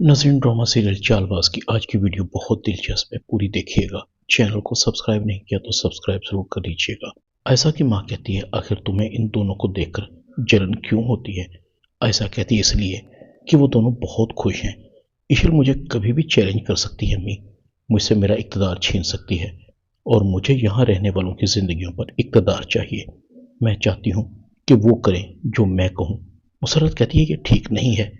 नज़रीन, drama serial Chaalbaaz की आज की वीडियो बहुत दिलचस्प है, पूरी देखिएगा। चैनल को सब्सक्राइब नहीं किया तो सब्सक्राइब जरूर कर लीजिएगा। आयशा की माँ कहती है, आखिर तुम्हें इन दोनों को देखकर जलन क्यों होती है? आयशा कहती है, इसलिए कि वो दोनों बहुत खुश हैं। ईशल मुझे कभी भी चैलेंज कर सकती है अम्मी, मुझसे मेरा इक़्तिदार छीन सकती है और मुझे यहाँ रहने वालों की जिंदगियों पर इक़्तिदार चाहिए। मैं चाहती हूँ कि वो करें जो मैं कहूँ। मुसर्रत कहती है, ये ठीक नहीं है,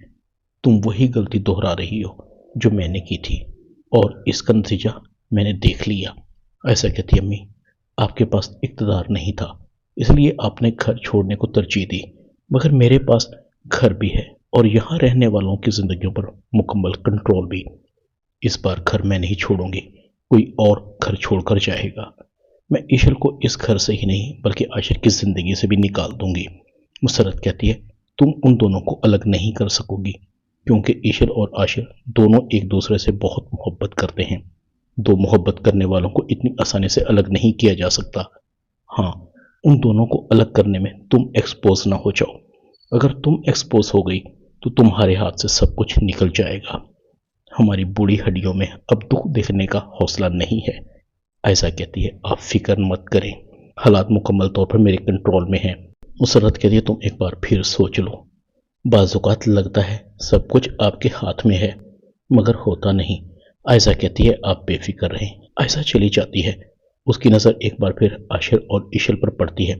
तुम वही गलती दोहरा रही हो जो मैंने की थी और इसका नतीजा मैंने देख लिया। ऐसा कहती अम्मी, आपके पास इक़्तिदार नहीं था, इसलिए आपने घर छोड़ने को तरजीह दी, मगर मेरे पास घर भी है और यहाँ रहने वालों की जिंदगियों पर मुकम्मल कंट्रोल भी। इस बार घर मैं नहीं छोड़ूंगी, कोई और घर छोड़कर जाएगा। मैं ईशल को इस घर से ही नहीं बल्कि आशिर की जिंदगी से भी निकाल दूंगी। मुसर्रत कहती है, तुम उन दोनों को अलग नहीं कर सकोगी, क्योंकि ईशल और आशिर दोनों एक दूसरे से बहुत मोहब्बत करते हैं। दो मोहब्बत करने वालों को इतनी आसानी से अलग नहीं किया जा सकता। हाँ, उन दोनों को अलग करने में तुम एक्सपोज ना हो जाओ। अगर तुम एक्सपोज हो गई तो तुम्हारे हाथ से सब कुछ निकल जाएगा। हमारी बूढ़ी हड्डियों में अब दुख देखने का हौसला नहीं है। ऐसा कहती है, आप फिक्र मत करें, हालात मुकम्मल तौर पर मेरे कंट्रोल में हैं। मुसर्रत कहती है, तुम एक बार फिर सोच लो। बाज़-औक़ात लगता है सब कुछ आपके हाथ में है, मगर होता नहीं। आयशा कहती है, आप बेफिक्र रहें। आयशा चली जाती है। उसकी नज़र एक बार फिर आशिर और ईशल पर पड़ती है।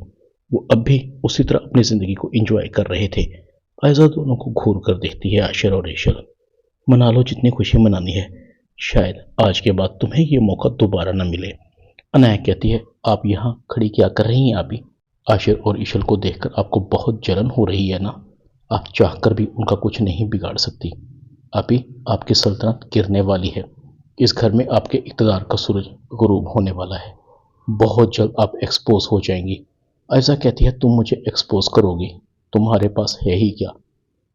वो अब भी उसी तरह अपनी ज़िंदगी को एंजॉय कर रहे थे। आयशा दोनों को घूर कर देखती है। आशिर और ईशल, मना लो जितनी खुशी मनानी है, शायद आज के बाद तुम्हें ये मौका दोबारा न मिले। अनाया कहती है, आप यहाँ खड़ी क्या कर रही हैं आबी? आशिर और ईशल को देखकर आपको बहुत जलन हो रही है ना? आप चाहकर भी उनका कुछ नहीं बिगाड़ सकती। अभी आपकी सल्तनत गिरने वाली है। इस घर में आपके इक़्तिदार का सूरज गुरूब होने वाला है। बहुत जल्द आप एक्सपोज हो जाएंगी। ऐसा कहती है, तुम मुझे एक्सपोज करोगी? तुम्हारे पास है ही क्या?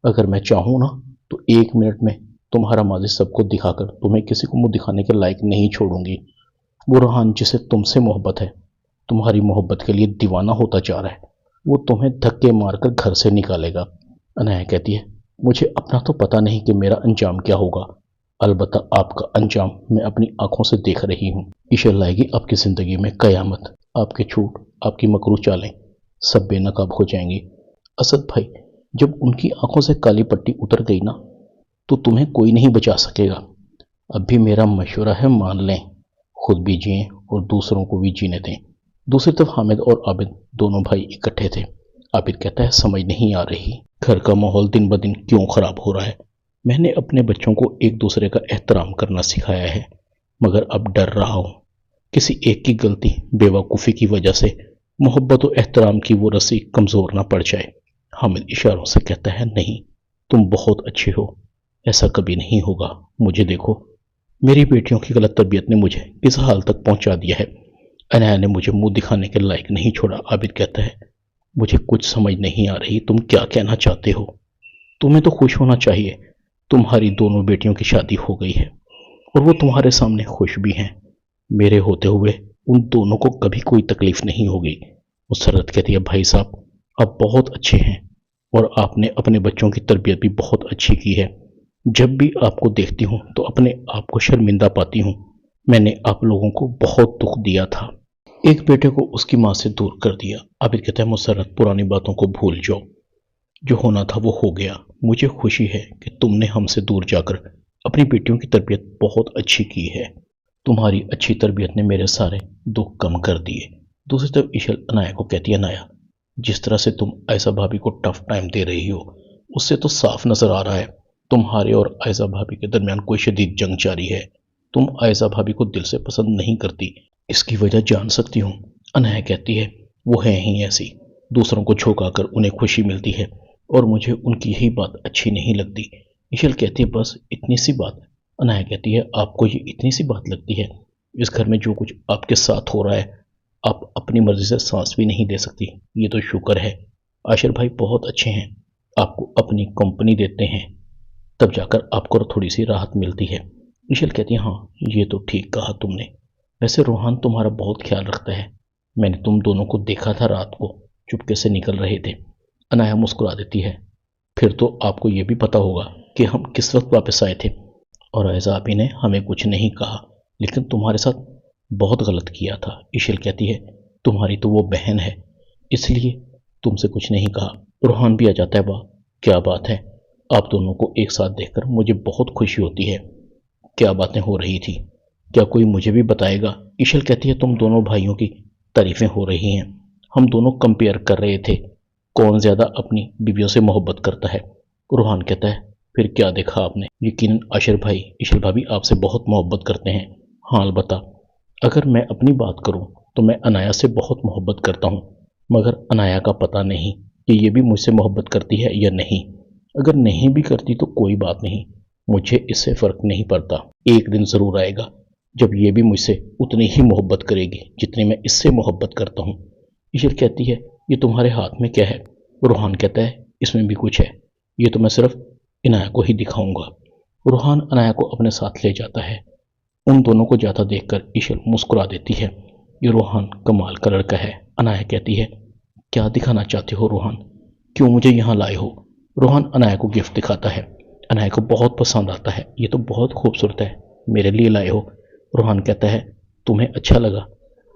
अगर मैं चाहूँ ना तो 1 मिनट में तुम्हारा माजी सबको दिखाकर तुम्हें किसी को मुंह दिखाने के लायक नहीं छोड़ूंगी। वो रोहान जिसे तुमसे मोहब्बत है, तुम्हारी मोहब्बत के लिए दीवाना होता जा रहा है, वो तुम्हें धक्के मारकर घर से निकालेगा। अनाया कहती है, मुझे अपना तो पता नहीं कि मेरा अंजाम क्या होगा, अलबत्ता आपका अंजाम मैं अपनी आंखों से देख रही हूँ। ईशल लाएगी आपकी जिंदगी में कयामत। आपके झूठ, आपकी मकरू चालें सब बेनकाब हो जाएंगी। असद भाई, जब उनकी आंखों से काली पट्टी उतर गई ना, तो तुम्हें कोई नहीं बचा सकेगा। अब भी मेरा मशवरा है, मान लें, खुद भी जिए और दूसरों को भी जीने दें। दूसरी तरफ हामिद और आबिद दोनों भाई इकट्ठे थे। आबिद कहता है, समझ नहीं आ रही, घर का माहौल दिन ब दिन क्यों खराब हो रहा है। मैंने अपने बच्चों को एक दूसरे का एहतराम करना सिखाया है, मगर अब डर रहा हूं किसी एक की गलती, बेवकूफ़ी की वजह से मोहब्बत और एहतराम की वो रस्सी कमज़ोर ना पड़ जाए। हामिद इशारों से कहता है, नहीं, तुम बहुत अच्छे हो, ऐसा कभी नहीं होगा। मुझे देखो, मेरी बेटियों की गलत तरबियत ने मुझे इस हाल तक पहुंचा दिया है। अनाया ने मुझे मुंह दिखाने के लायक नहीं छोड़ा। आबिद कहता है, मुझे कुछ समझ नहीं आ रही, तुम क्या कहना चाहते हो? तुम्हें तो खुश होना चाहिए, तुम्हारी दोनों बेटियों की शादी हो गई है और वो तुम्हारे सामने खुश भी हैं। मेरे होते हुए उन दोनों को कभी कोई तकलीफ नहीं होगी। मुसर्रत कहती है, भाई साहब, आप बहुत अच्छे हैं और आपने अपने बच्चों की तरबियत भी बहुत अच्छी की है। जब भी आपको देखती हूँ तो अपने आप को शर्मिंदा पाती हूँ। मैंने आप लोगों को बहुत दुख दिया था। एक बेटे को उसकी माँ से दूर कर दिया। आबिद कहता है, मुसर्रत, पुरानी बातों को भूल जाओ, जो होना था वो हो गया। मुझे खुशी है कि तुमने हमसे दूर जाकर अपनी बेटियों की तरबियत बहुत अच्छी की है। तुम्हारी अच्छी तरबियत ने मेरे सारे दुख कम कर दिए। दूसरी तरफ ईशल अनाया को कहती है, अनाया, जिस तरह से तुम आयशा भाभी को टफ टाइम दे रही हो, उससे तो साफ नजर आ रहा है तुम्हारे और आयशा भाभी के दरमियान कोई शदीद जंग जारी है। तुम आयशा भाभी को दिल से पसंद नहीं करती, इसकी वजह जान सकती हूँ। अनाया कहती है, वो है ही ऐसी, दूसरों को झोंकाकर उन्हें खुशी मिलती है और मुझे उनकी यही बात अच्छी नहीं लगती। ईशल कहती है, बस इतनी सी बात? अनाया कहती है, आपको ये इतनी सी बात लगती है? इस घर में जो कुछ आपके साथ हो रहा है, आप अपनी मर्जी से सांस भी नहीं दे सकती। ये तो शुक्र है आशिर भाई बहुत अच्छे हैं, आपको अपनी कंपनी देते हैं, तब जाकर आपको थोड़ी सी राहत मिलती है। ईशल कहती है, हाँ, ये तो ठीक कहा तुमने। वैसे रोहान तुम्हारा बहुत ख्याल रखता है, मैंने तुम दोनों को देखा था रात को चुपके से निकल रहे थे। अनाया मुस्कुरा देती है, फिर तो आपको ये भी पता होगा कि हम किस वक्त वापस आए थे। और ऐसा अभी ने हमें कुछ नहीं कहा, लेकिन तुम्हारे साथ बहुत गलत किया था। इशल कहती है तुम्हारी तो वो बहन है, इसलिए तुमसे कुछ नहीं कहा। रोहान भी आ जाता है। वाह क्या बात है, आप दोनों को एक साथ देखकर मुझे बहुत खुशी होती है। क्या बातें हो रही थी, क्या कोई मुझे भी बताएगा? इशल कहती है तुम दोनों भाइयों की तारीफें हो रही हैं। हम दोनों कंपेयर कर रहे थे कौन ज्यादा अपनी बीवियों से मोहब्बत करता है। रोहान कहता है फिर क्या देखा आपने? यकीनन आशिर भाई इशल भाभी आपसे बहुत मोहब्बत करते हैं। हाँ अलबत्ता, अगर मैं अपनी बात करूं तो मैं अनाया से बहुत मोहब्बत करता हूं, मगर अनाया का पता नहीं कि ये भी मुझसे मोहब्बत करती है या नहीं। अगर नहीं भी करती तो कोई बात नहीं, मुझे इससे फर्क नहीं पड़ता। एक दिन जरूर आएगा जब ये भी मुझसे उतनी ही मोहब्बत करेगी जितनी मैं इससे मोहब्बत करता हूँ। ईशर कहती है ये तुम्हारे हाथ में क्या है? रोहान कहता है इसमें भी कुछ है, ये तो मैं सिर्फ इनाया को ही दिखाऊंगा। रोहान अनाया को अपने साथ ले जाता है। उन दोनों को जाता देखकर ईशर मुस्कुरा देती है। ये रोहान कमाल का लड़का है। अनाया कहती है क्या दिखाना चाहते हो रोहान, क्यों मुझे यहाँ लाए हो? रोहान अनाया को गिफ्ट दिखाता है। अनाया को बहुत पसंद आता है। ये तो बहुत खूबसूरत है, मेरे लिए लाए हो? रोहान कहता है तुम्हें अच्छा लगा?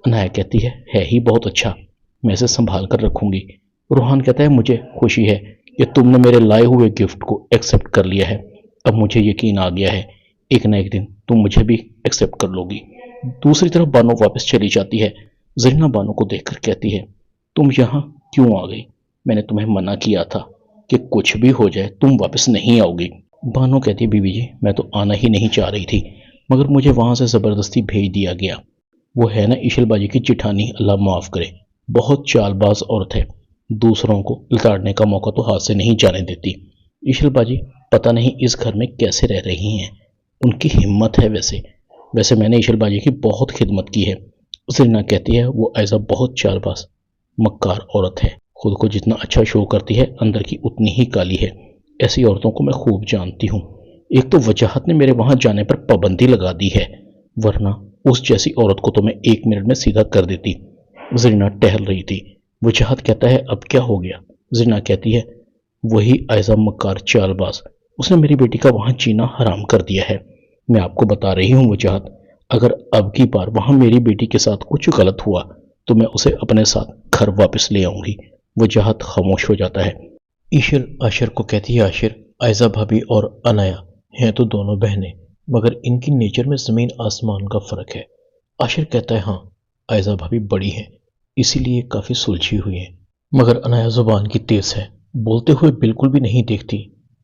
अनाया कहती है ही बहुत अच्छा, मैं इसे संभाल कर रखूंगी। रोहान कहता है मुझे खुशी है कि तुमने मेरे लाए हुए गिफ्ट को एक्सेप्ट कर लिया है। अब मुझे यकीन आ गया है एक ना एक दिन तुम मुझे भी एक्सेप्ट कर लोगी। दूसरी तरफ बानो वापस चली जाती है। जरीना बानो को देखकर कहती है तुम यहाँ क्यों आ गई? मैंने तुम्हें मना किया था कि कुछ भी हो जाए तुम वापस नहीं आओगी। बानो कहती है बीवी जी मैं तो आना ही नहीं चाह रही थी, मगर मुझे वहां से जबरदस्ती भेज दिया गया। वो है ना इशल बाजी की चिठानी, अल्लाह माफ करे, बहुत चालबाज औरत है, दूसरों को लताड़ने का मौका तो हाथ से नहीं जाने देती। इशल बाजी पता नहीं इस घर में कैसे रह रही हैं, उनकी हिम्मत है। वैसे वैसे मैंने इशल बाजी की बहुत खिदमत की है। जरीना कहती है वो ऐसा बहुत चालबाज मक्कार औरत है, खुद को जितना अच्छा शो करती है अंदर की उतनी ही काली है। ऐसी औरतों को मैं खूब जानती हूँ। एक तो वजाहत ने मेरे वहां जाने पर पाबंदी लगा दी है, वरना उस जैसी औरत को तो मैं 1 मिनट में सीधा कर देती। जरीना टहल रही थी। वजाहत कहता है अब क्या हो गया? जरीना कहती है वही ऐसा मक्कार चालबाज, उसने मेरी बेटी का वहां जीना हराम कर दिया है। मैं आपको बता रही हूँ वजाहत, अगर अब की बार वहां मेरी बेटी के साथ कुछ गलत हुआ तो मैं उसे अपने साथ घर वापस ले आऊंगी। वजाहत खामोश हो जाता है। ईशर आशिर को कहती है आशिर आयजा भाभी और अनाया हैं तो दोनों बहनें, मगर इनकी नेचर में जमीन आसमान का फर्क है। आशिर कहता है हाँ आयजा भाभी बड़ी हैं, इसीलिए काफी सुलझी हुई हैं, मगर अनाया जुबान की तेज है, बोलते हुए बिल्कुल भी नहीं देखती।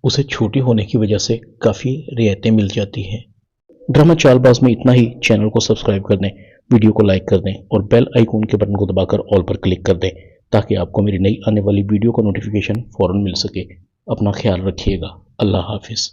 उसे छोटी होने की वजह से काफी रियायतें मिल जाती हैं। ड्रामा चालबाज में इतना ही। चैनल को सब्सक्राइब कर दें, वीडियो को लाइक कर दें और बेल आइकॉन के बटन को दबाकर ऑल पर क्लिक कर दें ताकि आपको मेरी नई आने वाली वीडियो का नोटिफिकेशन फौरन मिल सके। अपना ख्याल रखिएगा। अल्लाह हाफिज।